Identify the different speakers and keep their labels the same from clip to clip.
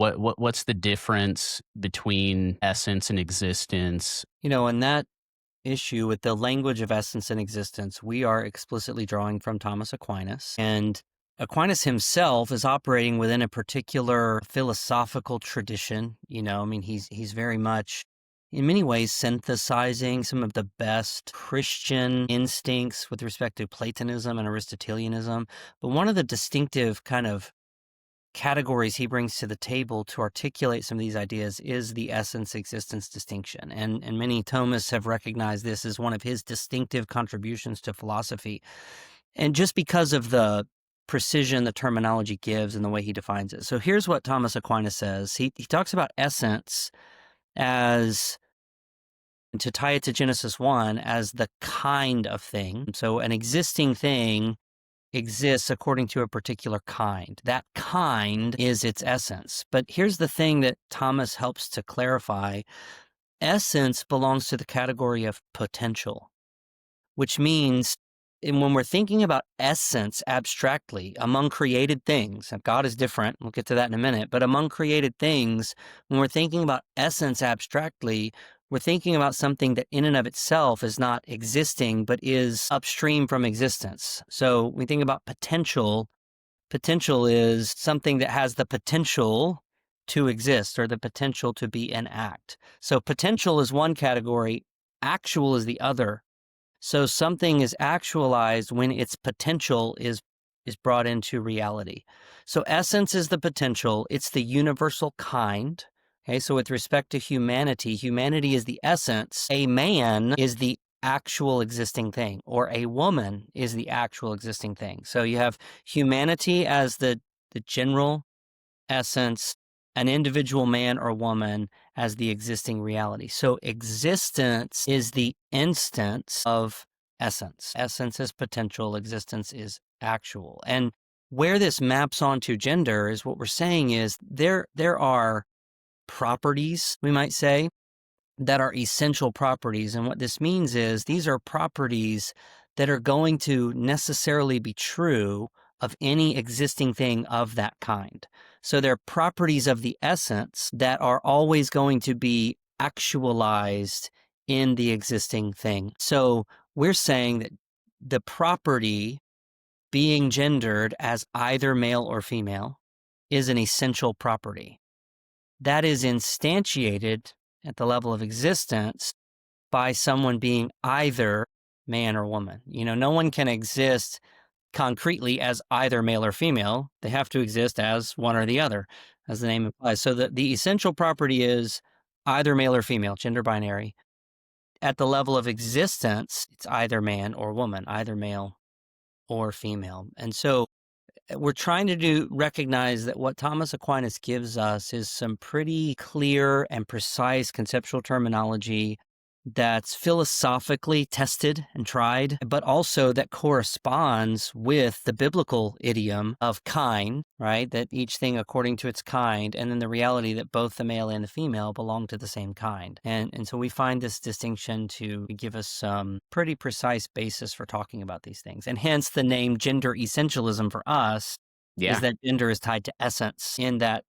Speaker 1: What's the difference between essence and existence?
Speaker 2: In that issue with the language of essence and existence, we are explicitly drawing from Thomas Aquinas. And Aquinas himself is operating within a particular philosophical tradition. He's very much, in many ways, synthesizing some of the best Christian instincts with respect to Platonism and Aristotelianism. But one of the distinctive kind of categories he brings to the table to articulate some of these ideas is the essence existence distinction. And many Thomists have recognized this as one of his distinctive contributions to philosophy. And just because of the precision the terminology gives and the way he defines it. So here's what Thomas Aquinas says. He talks about essence as, to tie it to Genesis 1, as the kind of thing. So an existing thing exists according to a particular kind. That kind is its essence. But here's the thing that Thomas helps to clarify. Essence belongs to the category of potential, which means when we're thinking about essence abstractly among created things, and God is different, we'll get to that in a minute, but among created things, when we're thinking about essence abstractly, we're thinking about something that in and of itself is not existing, but is upstream from existence. So we think about potential. Potential is something that has the potential to exist or the potential to be an act. So potential is one category, actual is the other. So something is actualized when its potential is brought into reality. So essence is the potential. It's the universal kind. Okay, so with respect to humanity, humanity is the essence. A man is the actual existing thing, or a woman is the actual existing thing. So you have humanity as the general essence, an individual man or woman as the existing reality. So existence is the instance of essence. Essence is potential, existence is actual. And where this maps onto gender is what we're saying is there are properties, we might say, that are essential properties. And what this means is these are properties that are going to necessarily be true of any existing thing of that kind. So they're properties of the essence that are always going to be actualized in the existing thing. So we're saying that the property being gendered as either male or female is an essential property. That is instantiated at the level of existence by someone being either man or woman. No one can exist concretely as either male or female. They have to exist as one or the other, as the name implies. So the essential property is either male or female, gender binary. At the level of existence, it's either man or woman, either male or female. And so we're trying to recognize that what Thomas Aquinas gives us is some pretty clear and precise conceptual terminology that's philosophically tested and tried, but also that corresponds with the biblical idiom of kind, right? That each thing according to its kind, and then the reality that both the male and the female belong to the same kind. And so we find this distinction to give us some pretty precise basis for talking about these things. And hence the name gender essentialism for us is
Speaker 1: Yeah.
Speaker 2: that gender is tied to essence in that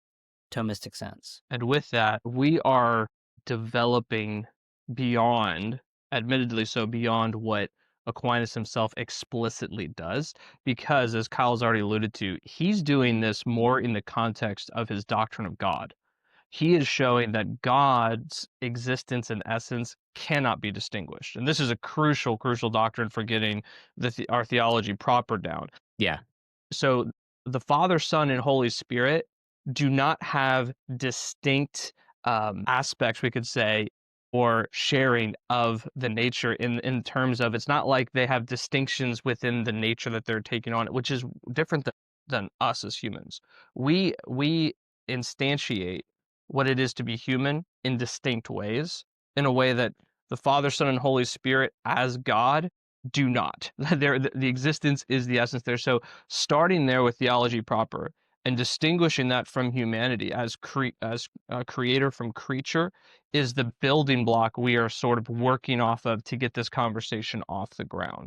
Speaker 2: Thomistic sense.
Speaker 3: And with that, we are developing beyond, admittedly so, beyond what Aquinas himself explicitly does, because as Kyle's already alluded to, he's doing this more in the context of his doctrine of God. He is showing that God's existence and essence cannot be distinguished. And this is a crucial doctrine for getting our theology proper down.
Speaker 1: Yeah.
Speaker 3: So the Father, Son, and Holy Spirit do not have distinct aspects, we could say, or sharing of the nature in terms of, it's not like they have distinctions within the nature that they're taking on, which is different than us as humans. We instantiate what it is to be human in distinct ways, in a way that the Father, Son, and Holy Spirit as God do not. The existence is the essence there. So starting there with theology proper and distinguishing that from humanity as creator from creature is the building block we are sort of working off of to get this conversation off the ground.